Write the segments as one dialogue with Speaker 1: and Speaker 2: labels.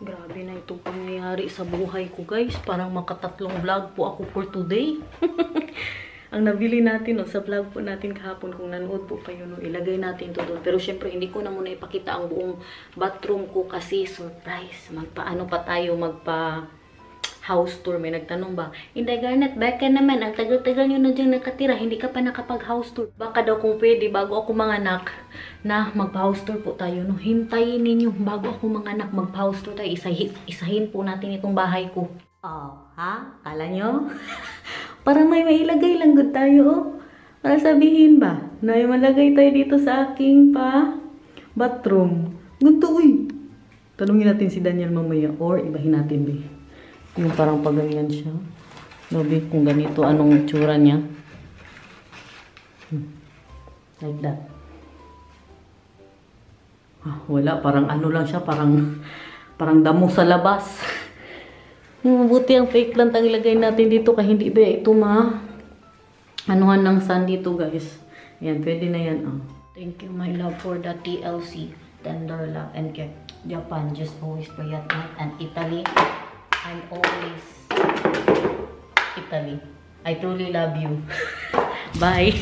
Speaker 1: Grabe na itong pangyayari sa buhay ko, guys. Parang makatatlong vlog po ako for today. Ang nabili natin sa vlog po natin kahapon, kung nanood po kayo, ilagay natin to doon. Pero syempre, hindi ko na muna ipakita ang buong bathroom ko kasi surprise. Magpaano pa tayo, house tour. May nagtanong ba, Inday Garnet, baka naman, ang tagal-tagal nyo na dyan nakatira, hindi ka pa nakapag-house tour. Baka daw kung pwede, bago ako manganak, na mag-house tour po tayo. No? Hintayin ninyo, bago ako manganak, mag-house tour tayo. Isahin po natin itong bahay ko. Oh, ha? Kala nyo? Parang may mailagay lang good tayo, Para sabihin ba, na malagay tayo dito sa aking bathroom. Ganito, uy. Tanungin natin si Daniel mamaya, or ibahin natin, be. Yung parang paganyan siya. Lobi, kung ganito, anong tsura niya. Like that. Wala, parang ano lang siya, parang damo sa labas. Mabuti ang fake plant ang ilagay natin dito, kaya hindi ba ito anuhan ng sun dito, guys. Ayan, pwede na yan. Thank you, my love, for the TLC. Tender love and care. Japan, just always Prayatna. And Italy, I'm always Italy. I truly love you. Bye.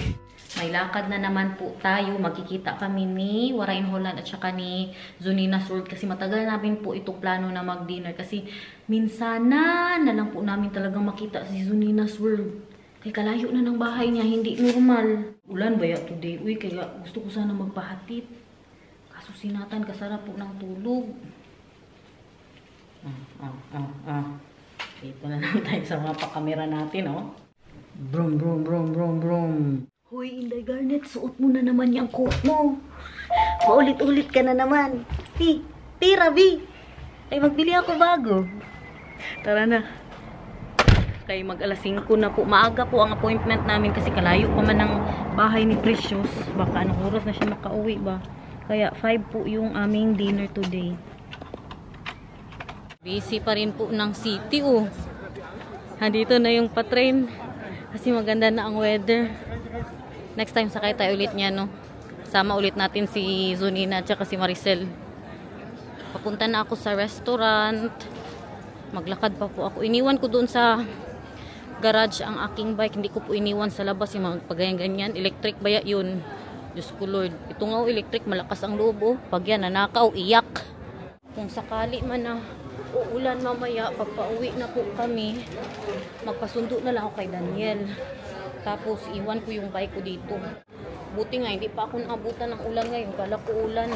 Speaker 1: May lakad na naman po tayo. Magkikita kami ni Warain Holland at saka ni Zunina's World. Kasi matagal namin po itong plano na mag-dinner. Kasi minsana na lang po namin talagang makita si Zunina's World. Kaya kalayo na ng bahay niya. Hindi normal. Ulan ba ya today? Uy, kaya gusto ko sana magpahatid. Kaso sinatan, kasarap po ng tulog. Dito na lang tayo sa mga pakamera natin, Brum, brum, brum, brum, brum. Hoy, Inday Garnet, suot mo na naman yung coat mo. Paulit-ulit ka na naman. Rabi. Ay, magbili ako bago. Tara na. Kaya mag-alas 5 na po. Maaga po ang appointment namin kasi kalayo pa man ng bahay ni Precious. Baka anong oras na siya makauwi ba. Kaya 5 po yung aming dinner today. Busy pa rin po ng city, Dito na yung pa-train. Kasi maganda na ang weather. Next time sakay tayo ulit niya, Sama ulit natin si Zunina at saka si Maricel. Papunta na ako sa restaurant. Maglakad pa po ako. Iniwan ko doon sa garage ang aking bike. Hindi ko po iniwan sa labas yung mga pagayan-ganyan. Electric ba yun? Diyos ko Lord. Ito nga electric. Malakas ang loob, Pag yan, nanakaw, iyak. Kung sakali man na uulan mamaya, pagpa-uwi na po kami, magpasundo na lang ako kay Daniel. Tapos, iwan ko yung bike ko dito. Buti nga, hindi pa ako naabutan ng ulan ngayon. Kala ko ulan,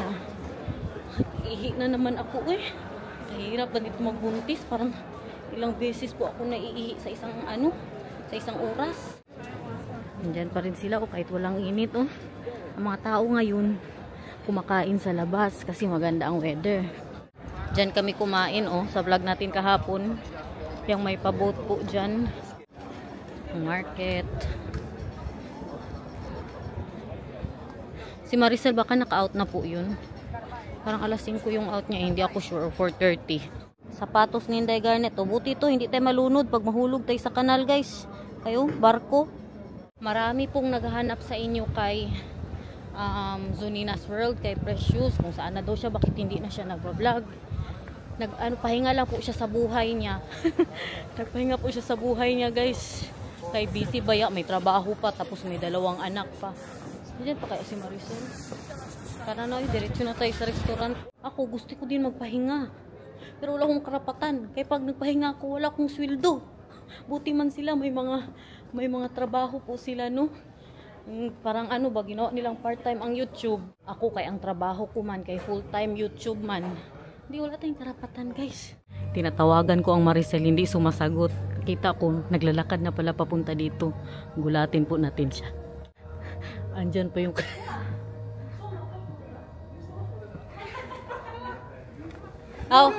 Speaker 1: Ihi na naman ako, Hirap na dito magbuntis. Parang ilang beses po ako naiihi sa isang oras. Nandyan pa rin sila, kahit walang init, Ang mga tao ngayon, kumakain sa labas kasi maganda ang weather. Diyan kami kumain, sa vlog natin kahapon. Yung may pa-boat po dyan. Market. Si Maricel baka naka-out na po yun. Parang alas 5 yung out niya. Hindi ako sure. 4:30. Sapatos ni Inday Garnet. Buti ito. Hindi tayo malunod pag mahulog tayo sa kanal, guys. Kayo, barko. Marami pong naghahanap sa inyo kay Zunina's World, kay Precious. Kung saan na daw siya. Bakit hindi na siya nag-vlog? Pahinga lang po siya sa buhay niya. Nagpahinga po siya sa buhay niya, guys. Kay busy baya, may trabaho pa, tapos may 2 anak pa. Diyan pa kayo si Maricel. Para na, diretso na tayo sa restaurant. Ako, gusto ko din magpahinga. Pero wala akong karapatan. Kaya pag nagpahinga ako, wala akong sweldo. Buti man sila, may mga trabaho po sila, Parang ginawa nilang part-time ang YouTube. Ako, kay ang trabaho ko man, kay full-time YouTube man. Hindi, wala tayong karapatan, guys. Tinatawagan ko ang Maricel, hindi sumasagot. Kita ko, naglalakad na pala papunta dito. Gulatin po natin siya. Andyan pa yung... Oh.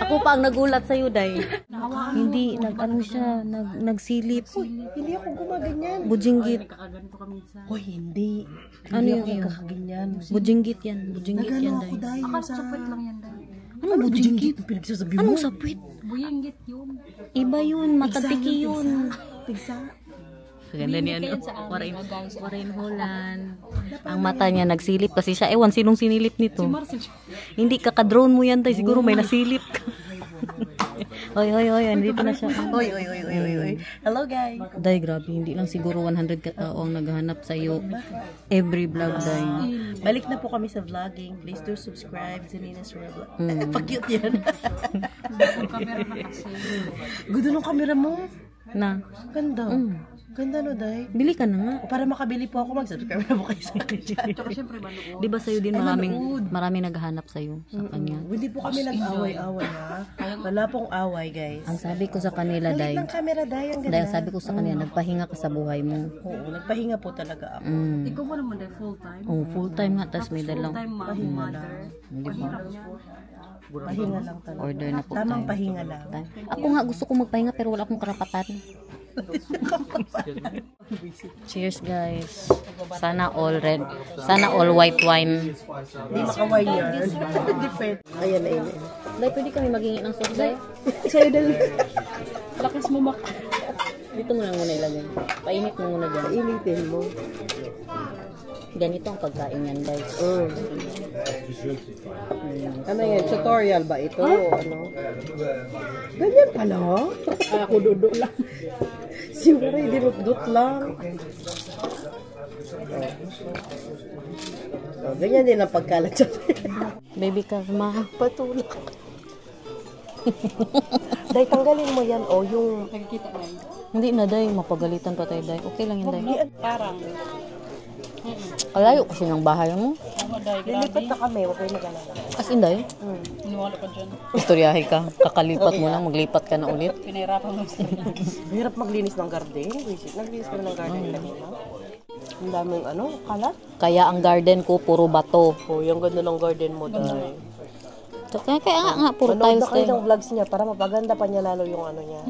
Speaker 1: Ako pa ang nagulat sa'yo, Day. Hindi, nagsilip.
Speaker 2: Hindi ako gumaganyan.
Speaker 1: Bujinggit.
Speaker 2: Hoy, hindi.
Speaker 1: Ano yung
Speaker 2: kakaganyan?
Speaker 1: Bujinggit yan. Bujinggit yan, Day.
Speaker 2: Akala sapit lang yan, Day.
Speaker 1: Ano bujinggit?
Speaker 2: Pinagsasabi mo?
Speaker 1: Anong sapit?
Speaker 2: Bujinggit yun.
Speaker 1: Iba yun, matatiki yun.
Speaker 2: Pigsa.
Speaker 1: Kaganda ni ano. Warren Holland. Ang mata niya nagsilip kasi siya. Ewan, sinong sinilip nito? Hindi kakadrone mo yan, tay. Siguro may nasilip ka. Oy, andito na siya.
Speaker 2: Oy. Hello guys.
Speaker 1: Day, grabe. Hindi lang siguro 100 katao ang naghahanap sa'yo. Every vlog, day.
Speaker 2: Balik na po kami sa vlogging. Please do subscribe sa Nina's Rare Vlog. Pag-cute yan. Gusto nung camera mo.
Speaker 1: Na.
Speaker 2: Ganda. Ganda no, Day.
Speaker 1: Bili ka na nga.
Speaker 2: Para makabili po ako, mag-subscribe na po kayo sa akin dyan.
Speaker 1: Di ba sa'yo din maraming naghahanap sa'yo sa kanya?
Speaker 2: Hindi po kami nag-away-away ha. Wala pong away, guys.
Speaker 1: Ang sabi ko sa kanila, Day.
Speaker 2: Balik ng camera, Day. Ang ganda.
Speaker 1: Dahil sabi ko sa kanila, nagpahinga ka sa buhay mo.
Speaker 2: Oo, nagpahinga po talaga ako.
Speaker 3: Ikaw mo naman dahil full-time?
Speaker 1: Oh, full-time nga, tas may dalang
Speaker 3: Full-time mother.
Speaker 1: Hindi ba?
Speaker 2: Pahinga lang talaga.
Speaker 1: Order na po
Speaker 2: Tamang
Speaker 1: tayo.
Speaker 2: pahinga lang.
Speaker 1: Ako nga gusto ko magpahinga pero wala akong karapatan. Cheers guys. Sana all red. Sana all white wine.
Speaker 2: Hindi makaway yan. Depende. Ayan na yun.
Speaker 1: Day, pwede kami maghingi ng sauce, Day?
Speaker 2: Sa'yo dali.
Speaker 3: Lakas mo
Speaker 1: Dito mo lang muna ilagay. Painit mo muna dyan.
Speaker 2: Initin mo.
Speaker 1: Ganito ang pagkain yan, Day.
Speaker 2: Ano yan? Tutorial ba ito? Ano? Ganyan pala? Ako dudo lang. Siguro dinut-dut lang. Ganyan din ang pagkalat siya.
Speaker 1: Baby karma.
Speaker 2: Patulak. Day, tanggalin mo yan o yung...
Speaker 3: Nakikita na yun.
Speaker 1: Hindi na, Day. Mapagalitan pa tayo, Day. Okay lang yun, Day.
Speaker 3: Parang.
Speaker 1: Kalayo kasi ng bahay mo.
Speaker 3: Ano dahil
Speaker 2: Lilipat na kami, huwag kayo mag-alala.
Speaker 1: As in, Day.
Speaker 3: Iniwala pa dyan.
Speaker 1: Istoryahe ka. Kakalipat mo lang. Maglipat ka na ulit.
Speaker 3: Pinahirapan mo sila.
Speaker 2: Mahirap maglinis ng garden. Naglinis ko ng garden kanina. Ang daming kalat.
Speaker 1: Kaya ang garden ko, puro bato.
Speaker 2: Oh, yung ganda ng garden mo, Day.
Speaker 1: Kaya nga, puro
Speaker 2: Manood
Speaker 1: tiles,
Speaker 2: na kayo
Speaker 1: Day.
Speaker 2: ng vlogs niya para mapaganda pa niya lalo yung niya.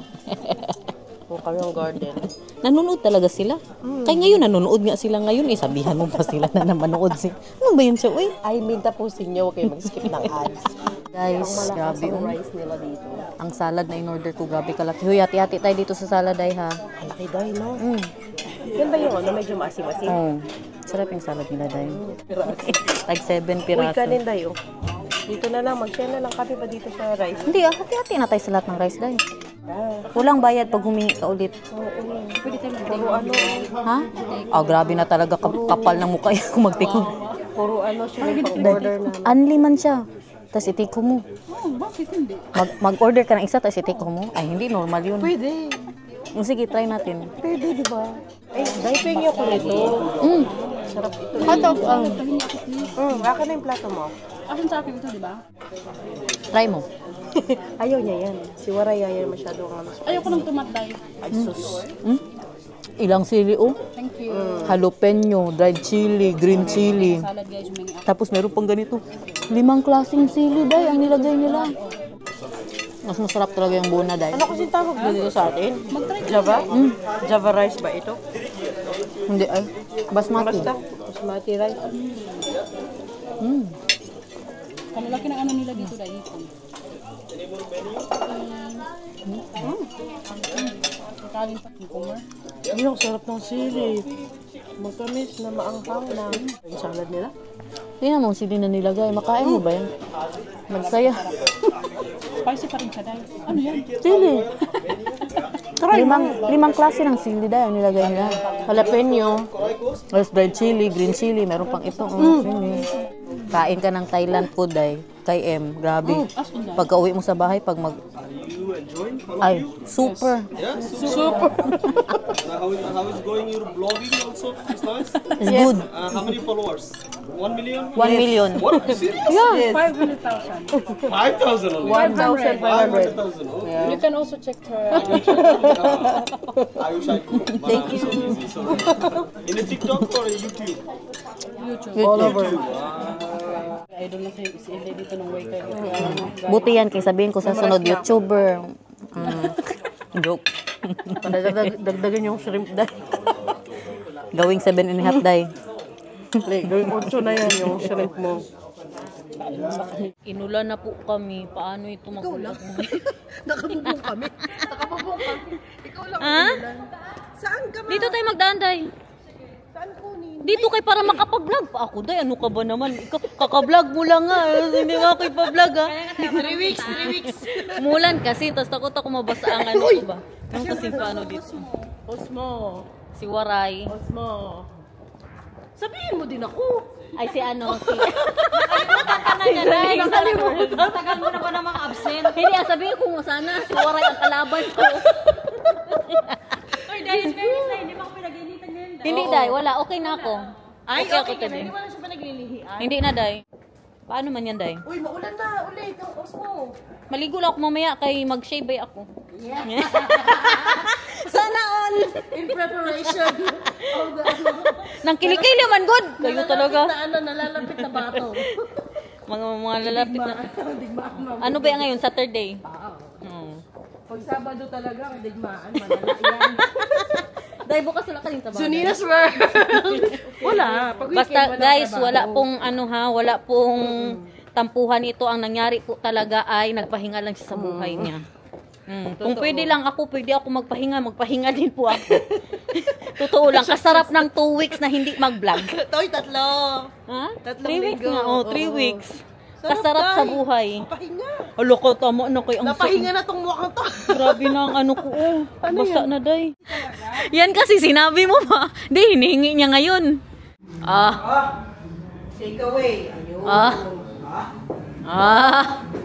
Speaker 2: Kung kami yung garden.
Speaker 1: Nanonood talaga sila. Kaya ngayon, nanonood nga sila ngayon. Sabihan mo pa sila na manood sila. Ano ba yun siya? Uy.
Speaker 2: Ay, minta po sa inyo. Huwag kayo mag-skip ng ads.
Speaker 1: Guys,
Speaker 2: Ang malakas
Speaker 1: grabe.
Speaker 2: ang rice nila dito.
Speaker 1: Ang salad na in-order ko, grabe kalaki. Huy, hati-hati tayo dito sa salad, Day, ha?
Speaker 2: Ang laki, Day, no? Yan ba yung medyo maasim-asim?
Speaker 1: Oh. Sarap yung salad nila, Day. Tag 7
Speaker 2: Uy,
Speaker 1: piraso.
Speaker 2: kanin, Day, oh. Dito na lang. Mag-share na lang kami pa dito sa rice.
Speaker 1: Hindi, hati-hati na tayo sa lahat ng rice, Day.
Speaker 2: Ah.
Speaker 1: Walang bayad pag humingi ka ulit.
Speaker 3: Pwede tayo
Speaker 2: Puro
Speaker 1: Ha? Oh, grabe na talaga. Kapal ng mukha yung magtikon.
Speaker 2: puro siya yung pang-order na.
Speaker 1: Unli man siya. Tapos itiko mo.
Speaker 3: bakit hindi?
Speaker 1: Mag-order ka ng isa, tapos itiko mo. Ay, hindi. Normal yun.
Speaker 2: Pwede.
Speaker 1: Sige, try natin.
Speaker 2: Pwede, di ba? Ay, Day, pengi ako nito. Sarap ito.
Speaker 1: Hotdog.
Speaker 2: Baka na yung plato mo.
Speaker 3: Akin sa akin ito, di ba?
Speaker 1: Try mo.
Speaker 2: Ayaw niya yan. Si Waraya yan masyado ang
Speaker 3: Ayoko ng tumatay.
Speaker 2: Ay, sus.
Speaker 1: Ilang sili, oh.
Speaker 3: Thank you.
Speaker 1: Jalapeno, dried chili, green chili.
Speaker 3: Salad guys, humingi ako.
Speaker 1: Tapos meron pang ganito. 5 klaseng sili, Day, ang nilagay nila. Mas masarap talaga yung buna, Day.
Speaker 2: Ano kasi tawag dito sa atin? Java? Java rice ba ito?
Speaker 1: Hindi, ay. Basmati.
Speaker 2: Basta, basmati rice.
Speaker 3: Kalalaki ng ano nila dito dahil ipon. Kakalin pa ng kumar.
Speaker 2: Hindi ang sarap ng sili. Matamis na maanghang na. Yung salad nila.
Speaker 1: Tingnan mo, sili na nilagay. Makain mo ba yan? Magsaya.
Speaker 3: Spicy pa rin siya dahil. Ano yan?
Speaker 1: Sili. Limang klase ng sili, Day, ang nilagay nila. Jalapeno, dried chili, green chili, meron pang ito. Sili. Kain ka ng Thailand food, Day. Kay M, grabe. Pagka uwi mo sa bahay, pag mag... Ay, super.
Speaker 4: Yeah, super. How is going your blogging also? It's nice.
Speaker 1: It's good.
Speaker 4: How many followers? 1 million?
Speaker 1: 1 million.
Speaker 4: What? Serious?
Speaker 1: Yeah.
Speaker 3: 500,000.
Speaker 4: 5,000 only.
Speaker 2: 1,500.
Speaker 4: 500,000. Oh.
Speaker 3: You can also check her.
Speaker 4: I wish I could. Thank you. In a TikTok or a YouTube?
Speaker 2: All over.
Speaker 3: Idol na si Ella dito ng way kayo.
Speaker 1: Buti yan, kaya sabihin ko sa sunod, YouTuber. Joke.
Speaker 2: Dagdagan yung shrimp, Day.
Speaker 1: Gawing 7.5, Day.
Speaker 2: Gawin 8 na yan yung shrimp mo.
Speaker 1: Inulan na po kami. Paano ito magulat?
Speaker 2: Nakabubong kami. Nakabubong kami. Ikaw lang
Speaker 1: Ha?
Speaker 2: Saan ka, ma?
Speaker 1: Dito tayo magdaan, day.
Speaker 2: Saan kunin?
Speaker 1: Dito kay para makapag-vlog pa ako, day. Ano ka ba naman? Ikaw, kaka-vlog mo lang nga. Hindi nga ako ipa-vlog, ha?
Speaker 2: 3 weeks.
Speaker 1: Mulan kasi, tapos takot ako mabasa ang ano ko ba? Ang kasi paano dito.
Speaker 2: Osmo.
Speaker 1: Si Waray.
Speaker 2: Osmo. Sabihin mo din ako.
Speaker 1: Ay, si ano, si... Nakalimutan.
Speaker 3: Tagal mo na ba namang absent?
Speaker 1: Hindi, sabihin ko mo sana, si Waray ang kalaban ko.
Speaker 3: Oy, dahil very nice. Hindi mo ako pinag-initan ngayon.
Speaker 1: Hindi, day. Wala. Okay na ako.
Speaker 2: Ay,
Speaker 1: Okay ako
Speaker 2: okay ka na.
Speaker 1: today.
Speaker 2: Hindi mo na siya pa naglilihian.
Speaker 1: Hindi na, day. Paano man yan, day?
Speaker 2: Uy, maulan na ulit. Ang Osmo.
Speaker 1: Maligo lang ako mamaya kay mag-shave ay ako.
Speaker 2: Sana all in preparation of the
Speaker 1: Nang kilikili man, good! Kayo talaga.
Speaker 2: nalalapit na bato.
Speaker 1: Mga lalapit na.
Speaker 2: Digmaan mo.
Speaker 1: Ano ba yan ngayon? Saturday?
Speaker 2: Pag Sabado talaga, ang digmaan, malala yan.
Speaker 1: Dahil bukas wala ka rin sa bahay.
Speaker 2: Suninas World! Wala. Pag weekend,
Speaker 1: Basta
Speaker 2: wala
Speaker 1: guys,
Speaker 2: trabaho.
Speaker 1: wala pong ano ha, wala pong tampuhan ito. Ang nangyari po talaga ay nagpahinga lang siya sa buhay niya. Kung pwede lang ako, pwede ako magpahinga din po ako. Totoo lang, kasarap ng 2 weeks na hindi mag-vlog.
Speaker 2: Toy, 3.
Speaker 1: Ha?
Speaker 2: 3
Speaker 1: 3 weeks
Speaker 2: linggo.
Speaker 1: nga, oh, 3
Speaker 2: Oo.
Speaker 1: weeks.
Speaker 2: Sarap,
Speaker 1: Kasarap sa
Speaker 2: Day.
Speaker 1: buhay.
Speaker 2: Pahinga.
Speaker 1: Alo ko, tama na kayo.
Speaker 2: Napahinga na tong mukhang to.
Speaker 1: Grabe na ang ano ko, oh. Basta na, day. Yan kasi sinabi mo ba? Di, hinihingi niya ngayon.
Speaker 2: Take away. Ayun.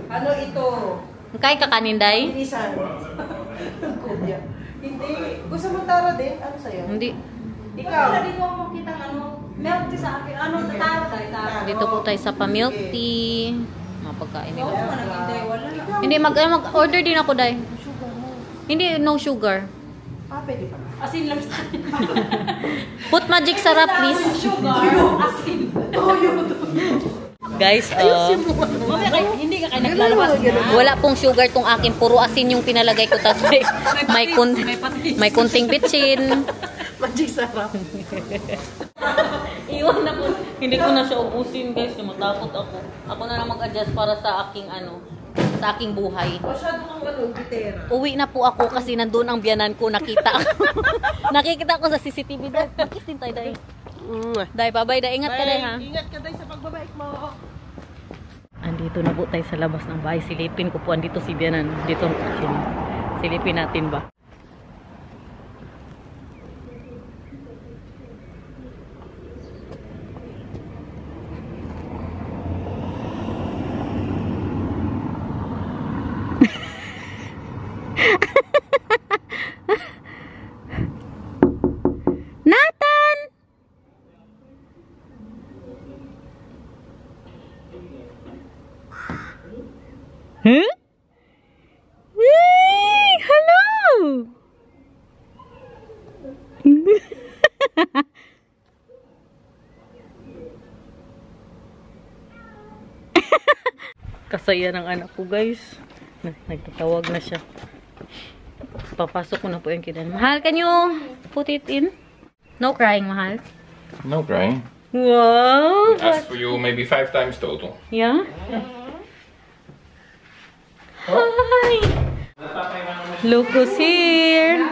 Speaker 2: Ano ito?
Speaker 1: Kaya kakanin, day?
Speaker 2: Inisan. Kubya. Hindi. Gusto mo tara din? Ano sa'yo?
Speaker 1: Hindi.
Speaker 2: Ikaw.
Speaker 3: Hindi ko makita ano. Milk tea sa akin. Ano, taro.
Speaker 1: Dito po tayo sa pa-milk tea. Mga pagkain nila.
Speaker 3: Wala.
Speaker 1: Hindi, mag-order din ako, day. Hindi, no sugar.
Speaker 2: Pwede pa.
Speaker 3: Asin lang sa akin.
Speaker 1: Put magic sarap, please.
Speaker 3: Sugar. Asin.
Speaker 1: Guys,
Speaker 3: Mamaya kayo, hindi ka kayo naglalabas na.
Speaker 1: wala pong sugar tong akin. Puro asin yung pinalagay ko. Tapos may kunting bitchin.
Speaker 2: Magic sarap.
Speaker 1: Iwan na po. Hindi ko na siya ubusin, guys. Matakot ako. Ako na lang mag-adjust para sa aking sa aking buhay.
Speaker 2: Masyado kang gitera.
Speaker 1: Uwi na po ako kasi nandun ang biyanan ko. Nakita ako. Nakikita ko sa CCTV. Dahil, bakit din tayo, Day? Day, bye-bye. Day, ingat ka, Day, ha?
Speaker 2: Ingat ka tayo sa pagbabalik mo.
Speaker 1: Andito na po tayo sa labas ng bahay. Silipin ko po. Andito si biyanan. Dito. Silipin natin ba? Nathan! Huh? Hey, hello! Kasaya ng anak ko, guys. Nagtatawag na siya. Papasok ko na po yung kinan. Mahal, can you put it in? No crying, Mahal.
Speaker 5: No crying.
Speaker 1: Wow!
Speaker 5: Asked for you maybe 5 times total.
Speaker 1: Yeah? Hi! Look who's here!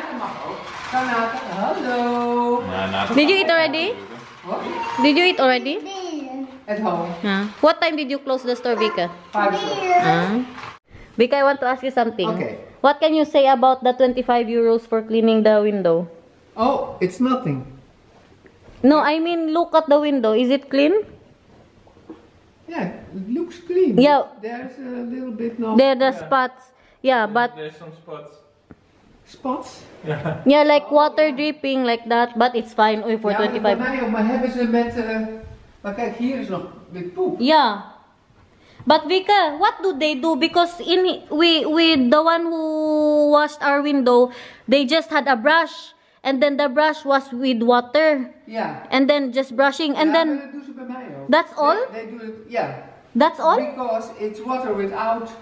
Speaker 2: Hello.
Speaker 5: Nah, not
Speaker 1: Did you eat already? Did you eat already?
Speaker 2: At home.
Speaker 1: What time did you close the store, Vika?
Speaker 2: 5
Speaker 1: Vika, I want to ask you something.
Speaker 6: Okay.
Speaker 1: What can you say about the 25 euros for cleaning the window?
Speaker 6: Oh, it's nothing.
Speaker 1: No, I mean, look at the window. Is it clean?
Speaker 6: Yeah, it looks clean.
Speaker 1: Yeah.
Speaker 6: There's a little bit no
Speaker 1: There are the spots. Yeah, but
Speaker 5: There's some spots.
Speaker 6: spots.
Speaker 1: yeah, like water dripping like that. But it's fine for
Speaker 6: Ja, maar
Speaker 1: 25.
Speaker 6: bij mij ook, maar hebben ze met... maar kijk, hier is nog met poep.
Speaker 1: Yeah. But Vika, what do they do? Because we the one who washed our window, they just had a brush, and then the brush was with water,
Speaker 6: Ja.
Speaker 1: and then just brushing, and
Speaker 6: Ja,
Speaker 1: then
Speaker 6: maar dat doen ze bij mij ook.
Speaker 1: that's all.
Speaker 6: They do it, yeah.
Speaker 1: That's all.
Speaker 6: Because it's water without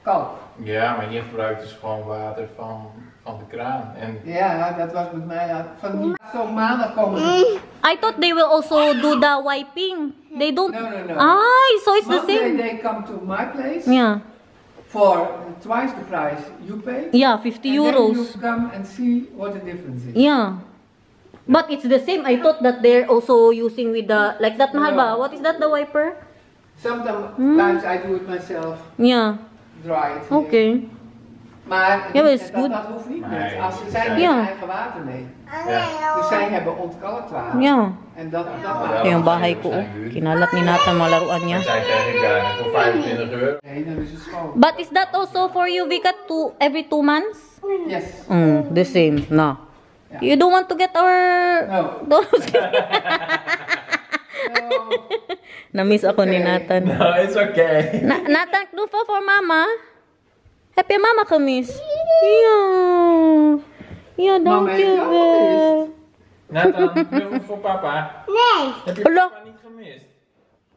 Speaker 6: kalk.
Speaker 5: Ja, maar hier gebruikt dus gewoon water van de kraan. En
Speaker 6: Ja, dat was met mij. Ja. Van die zo'n maandag komen ze.
Speaker 1: I thought they will also do the wiping. They don't.
Speaker 6: No, no, no.
Speaker 1: Ah, so it's the
Speaker 6: Monday
Speaker 1: same.
Speaker 6: they come to my place.
Speaker 1: Yeah.
Speaker 6: For twice the price you pay.
Speaker 1: Yeah, 50
Speaker 6: And
Speaker 1: euros.
Speaker 6: then you come and see what the difference is.
Speaker 1: Yeah. But it's the same. I thought that they're also using with the, like that mahal ba? What is that, the wiper?
Speaker 6: Sometimes I do it myself.
Speaker 1: Yeah.
Speaker 6: Dry it.
Speaker 1: Okay.
Speaker 6: Maar
Speaker 1: Ja, maar is goed.
Speaker 6: dat hoeft niet meer.
Speaker 5: Nee,
Speaker 6: Als zij
Speaker 1: Ja.
Speaker 6: nemen eigen water mee.
Speaker 5: Ja.
Speaker 6: Dus zij hebben ontkalkt water.
Speaker 1: Yeah.
Speaker 6: En dat maakt.
Speaker 1: Ito yung bahay ko. Oh. Kinalat ni Nathan mga laruan niya.
Speaker 5: Zij krijg ik voor 25 euro.
Speaker 6: Nee, dan is het schoon.
Speaker 1: But is that also for you, Vika, every 2 months?
Speaker 6: Yes.
Speaker 1: The same. No. You don't want to get our...
Speaker 6: No.
Speaker 1: Na-miss ako ni Nathan.
Speaker 5: No, it's okay.
Speaker 1: Nathan, doe for mama. Heb je mama gemist? Ja. Ja, dank
Speaker 6: Mama
Speaker 1: je
Speaker 6: heeft jou
Speaker 1: wel.
Speaker 5: Nathan, knuffel voor papa.
Speaker 7: Nee.
Speaker 5: Heb je
Speaker 1: Hallo?
Speaker 5: papa niet gemist?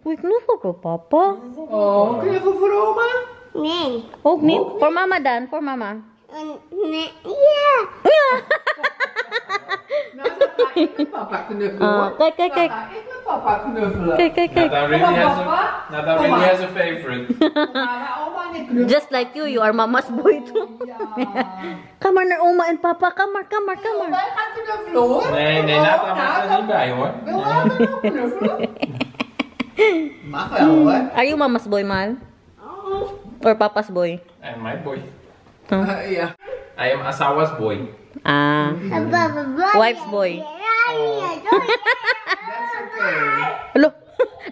Speaker 1: Uy, knuffel ko, papa.
Speaker 6: Oh, knuffel voor oma?
Speaker 7: Nee.
Speaker 1: Ook niet? Voor mama dan, voor mama.
Speaker 7: Nee. Ja.
Speaker 6: Nou, dan ga ik met papa knuffelen. hoor.
Speaker 1: Kijk, kijk, kijk.
Speaker 6: Dan ga ik met papa knuffelen.
Speaker 1: Kijk, kijk, kijk.
Speaker 5: Nathan really has a favorite.
Speaker 6: Oma en ik knuffelen.
Speaker 1: Just like you are mama's boy too.
Speaker 6: Ja.
Speaker 1: Come on, naar oma en papa. Come on, come on, come on.
Speaker 6: Wij gaan knuffelen hoor.
Speaker 5: Nee, Nathan mag er niet bij hoor.
Speaker 6: Wil Nathan ook knuffelen? Mag wel hoor.
Speaker 1: Are you mama's boy, Mal? Or papa's boy?
Speaker 5: I am my boy.
Speaker 6: Ja.
Speaker 5: I am Asawa's boy.
Speaker 1: Ah. Wife's boy.
Speaker 6: That's okay.
Speaker 1: Hello.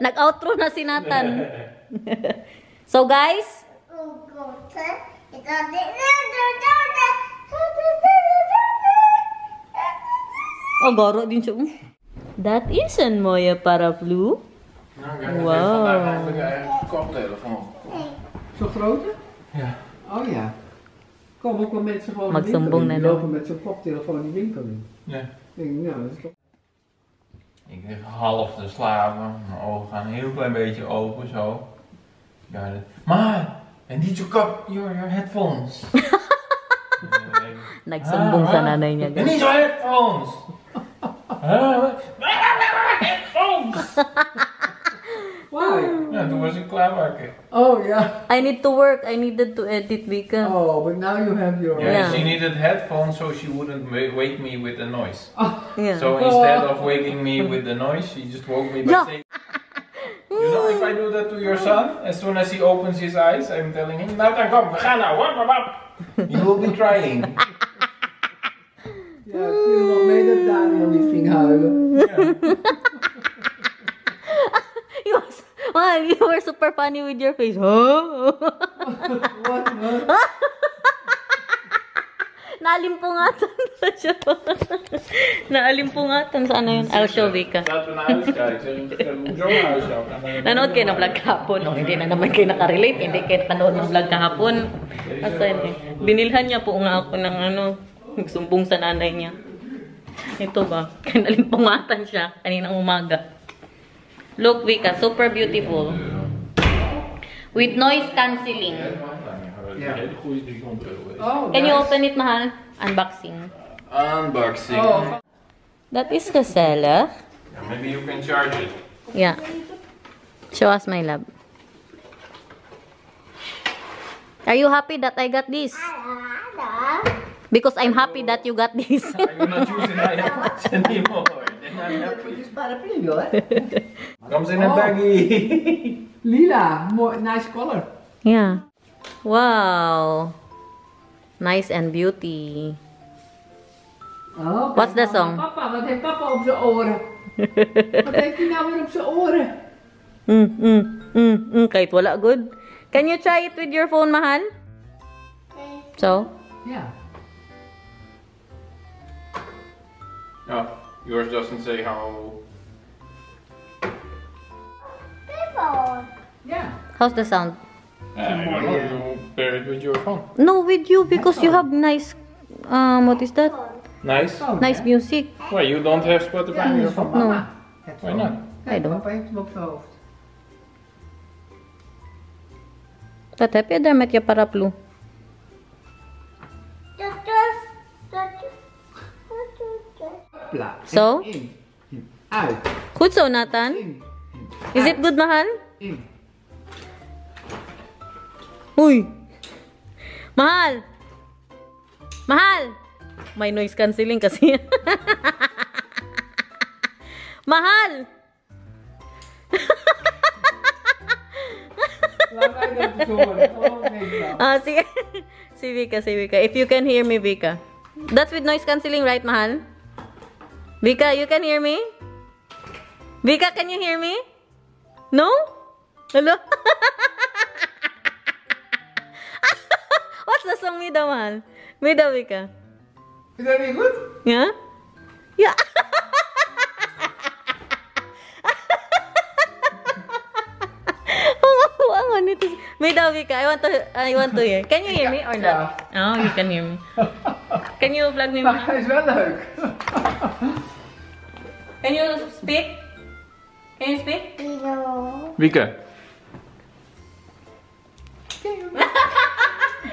Speaker 1: Nag-outro na si Nathan. So guys, oh, garo din siya. That is een mooie paraplu. Wow.
Speaker 5: Vandaag heb ik een koptelefoon.
Speaker 6: Zo'n grote?
Speaker 5: Ja.
Speaker 6: Oh ja. Komen ook wel mensen gewoon
Speaker 1: Magsumbong
Speaker 6: die
Speaker 1: na
Speaker 6: lopen met zo'n koptelefoon die winkel in.
Speaker 5: Ja.
Speaker 6: Ik denk, nou, dat is toch...
Speaker 5: Ik lig half te slapen. Mijn ogen gaan een heel klein beetje open zo. Ja, maar, en niet zo kap, your headphones.
Speaker 1: Nagsumbong sa nanay niya.
Speaker 5: En niet zo headphones. Headphones.
Speaker 6: Why?
Speaker 5: Ja, toen was ik klaarwakker.
Speaker 6: Oh ja.
Speaker 1: I need to work. I needed to edit Vika.
Speaker 6: Oh, but now you have your...
Speaker 5: Yeah,
Speaker 1: Yeah.
Speaker 5: she needed headphones so she wouldn't wake me with the noise.
Speaker 1: Yeah.
Speaker 5: So instead of waking me with the noise, she just woke me by
Speaker 1: Yeah.
Speaker 5: saying, you know, if I do that to your son, as soon as he opens his eyes, I'm telling him, Nathan, kom, we gaan nou, wap, wap. He will be crying.
Speaker 6: Ja, ik viel nog mee dat Daniel niet ging huilen.
Speaker 1: You were super funny with your face. Huh?
Speaker 6: What?
Speaker 1: Naalimpungatan pa siya. Naalimpungatan. Saan na yun? I'll show Vika.
Speaker 5: Laten we naar huis kijken. Ik zeg, hoezo naar huis gaan?
Speaker 1: Nanood kayo ng vlog kahapon. No, hindi na naman kayo nakarelate. Hindi kayo nakanood ng vlog kahapon. Asa yun eh. Binilhan niya po nga ako ng ano, nagsumbong sa nanay niya. Ito ba? Naalimpungatan siya kaninang umaga. Look, Vika, super beautiful. With noise cancelling.
Speaker 5: Ja. Hele goede 300 euro.
Speaker 6: Oh,
Speaker 1: Can you
Speaker 6: nice.
Speaker 1: open it, mahal? Unboxing.
Speaker 5: Unboxing.
Speaker 6: Oh,
Speaker 1: That is gezellig.
Speaker 5: Yeah, maybe you can charge it.
Speaker 1: Yeah. Show us, my love. Are you happy that I got this? Because I'm happy that you got this.
Speaker 5: Are you not using my headphones anymore? Then I'm happy.
Speaker 6: het is paraplu hoor.
Speaker 5: Comes in a baggie.
Speaker 6: Lila, nice color.
Speaker 1: Yeah. Wow. Nice and beauty.
Speaker 6: Oh,
Speaker 1: What's the
Speaker 6: kijk,
Speaker 1: song?
Speaker 6: Papa, wat heeft papa op zijn oren? Wat heeft hij nou weer op zijn oren?
Speaker 1: Kahit wala good. Can you try it with your phone, mahal? So?
Speaker 6: Ja.
Speaker 5: Oh, yours doesn't say how.
Speaker 6: Ja.
Speaker 1: How's the sound?
Speaker 5: I don't know, you pair it with your phone.
Speaker 1: No, with you because you have nice, what is that?
Speaker 5: Nice.
Speaker 1: Nice music.
Speaker 5: Why, you don't have Spotify on your
Speaker 6: Van
Speaker 5: phone?
Speaker 6: mama.
Speaker 5: Why not?
Speaker 1: I don't.
Speaker 6: Papa heeft hem op zijn hoofd.
Speaker 1: Wat heb je daar met je paraplu?
Speaker 6: Pla.
Speaker 1: Zo?
Speaker 6: In. Uit.
Speaker 1: Goed zo, Nathan.
Speaker 6: In.
Speaker 1: Is it good, mahal?
Speaker 6: In.
Speaker 1: Uy! Mahal! Mahal! May noise cancelling kasi. Mahal! Si, si Vika, si Vika. If you can hear me, Vika. That's with noise cancelling, right, Mahal? Vika, you can hear me? Vika, can you hear me? No? Hello? What's the song, Mida, Mahal? Mida, Vika.
Speaker 6: Is that any good?
Speaker 1: Yeah? Yeah. May Vika, I want to hear. Can you hear me or not? Oh, you can hear me. Can you plug me?
Speaker 6: Maar hij is wel leuk.
Speaker 1: Can you speak? Can you speak?
Speaker 7: No.
Speaker 5: Vika.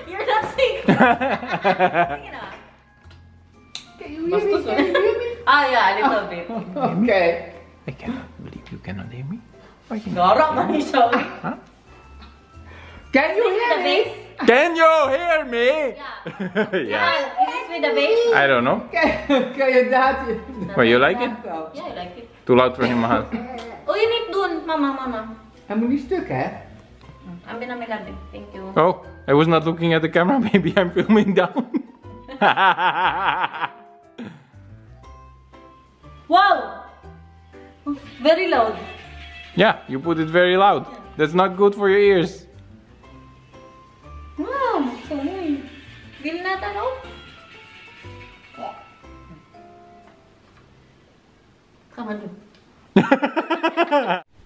Speaker 1: You're not singing. Sing it out.
Speaker 6: Can you hear me? Can you hear me?
Speaker 1: Ah, yeah, a little bit.
Speaker 6: Okay.
Speaker 5: I cannot believe you cannot hear me.
Speaker 1: Garok man yung sorry.
Speaker 6: Can you
Speaker 1: Is this
Speaker 6: hear
Speaker 1: with the
Speaker 6: me?
Speaker 1: bass?
Speaker 5: Can you hear me?
Speaker 1: Yeah.
Speaker 5: Yeah.
Speaker 1: Is this with the bass?
Speaker 5: I don't know.
Speaker 6: Kan je dat?
Speaker 5: But you like it?
Speaker 1: Yeah, I like it.
Speaker 5: Too loud for him, Mahal.
Speaker 1: Oh, you need dun. Mama.
Speaker 6: Hij moet niet stuk, hè?
Speaker 1: Ambil na labi. Thank you.
Speaker 5: Oh, I was not looking at the camera. Maybe I'm filming down.
Speaker 1: Wow! Very loud.
Speaker 5: Yeah, you put it very loud. That's not good for your ears.
Speaker 1: Wow! Sumoy. Bil na tanaw? Come on.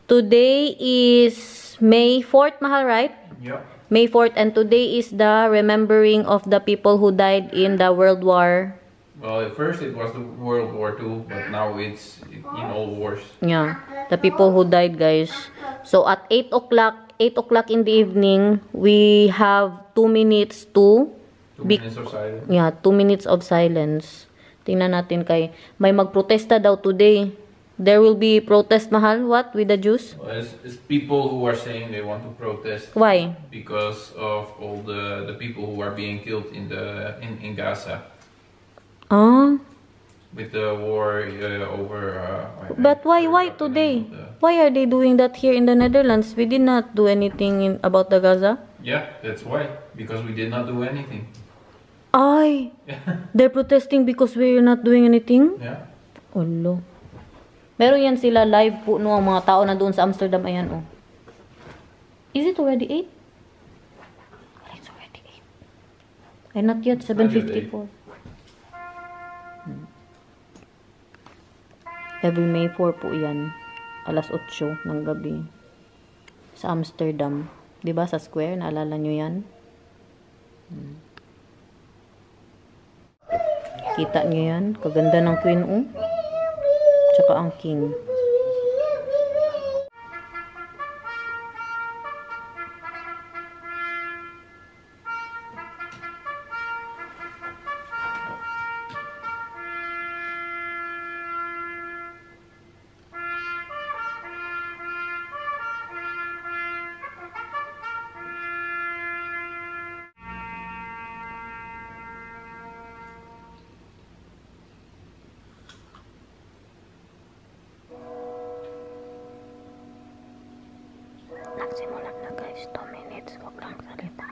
Speaker 1: Today is May 4th, Mahal, right?
Speaker 5: Yeah.
Speaker 1: May 4th, and today is the remembering of the people who died in the World War.
Speaker 5: Well, at first it was the World War II, but now it's in all wars.
Speaker 1: Yeah, the people who died, guys. So at 8 o'clock in the evening, we have 2 minutes to
Speaker 5: 2 minutes of silence.
Speaker 1: Yeah, 2 minutes of silence. Tingnan natin kay may magprotesta daw today. There will be protest, Mahal. What with the Jews?
Speaker 5: Well, it's people who are saying they want to protest.
Speaker 1: Why?
Speaker 5: Because of all the people who are being killed in Gaza
Speaker 1: Ah,
Speaker 5: with the war over.
Speaker 1: but why today? Why are they doing that here in the Netherlands? We did not do anything about the Gaza.
Speaker 5: Yeah, that's why. Because we did not do anything.
Speaker 1: Ay, they're protesting because we're not doing anything?
Speaker 5: Yeah.
Speaker 1: Olo. Meron yan sila live po no, ang mga tao na doon sa Amsterdam. Ayan, oh. Is it already 8? Oh, it's already 8. Ay, not yet. 7:54. Every May 4 po yan. Alas 8 ng gabi. Sa Amsterdam. Diba sa square? Naalala nyo yan? Kita nyo yan? Kaganda ng Queen, oh. Tsaka ang King. Nagsimula na guys, 2 minutes, wag lang salita.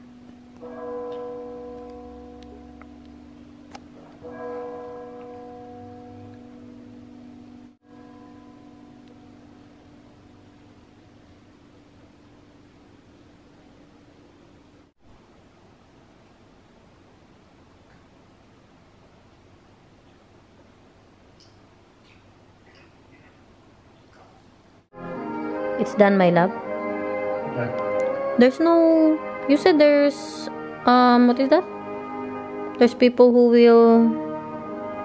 Speaker 1: It's done, my love. There's no... You said there's... what is that? There's people who will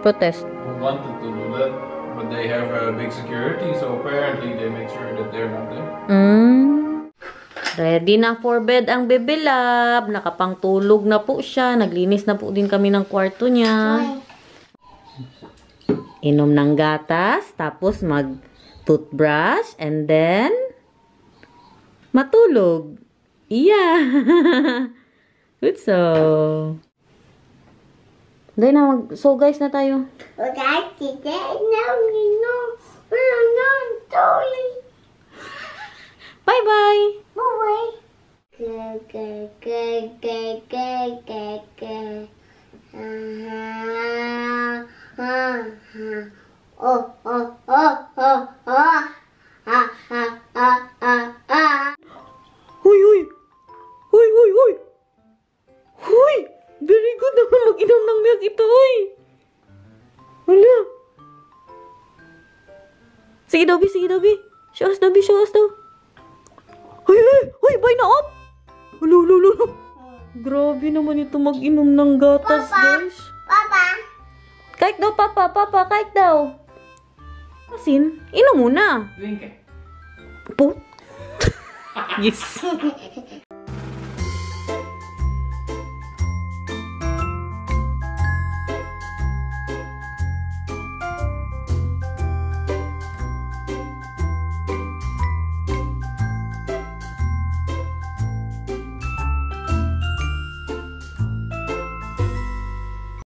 Speaker 1: protest.
Speaker 5: Who wanted to do that, but they have a big security, so apparently they make sure that they're not there.
Speaker 1: Ready na for bed ang Bebe Love. Nakapangtulog na po siya. Naglinis na po din kami ng kwarto niya. Inom ng gatas, tapos mag-toothbrush, and then matulog. Yeah. Good so. Dahil na, so guys na tayo. Bye-bye! Huy, huy! Huy, huy, huy! Huy! Very good naman mag-inom ng milk ito, huy! Hala! Sige, Dobby, sige, Dobby. Show us, Dobby, show us daw. Huy, huy! Huy, boy na up! Hala, hala, hala! Grabe naman ito mag-inom ng gatas, guys.
Speaker 7: Papa.
Speaker 1: Kahit daw, Papa, Papa, kahit daw. Asin, inom muna.
Speaker 3: Drink eh.
Speaker 1: Po? Yes.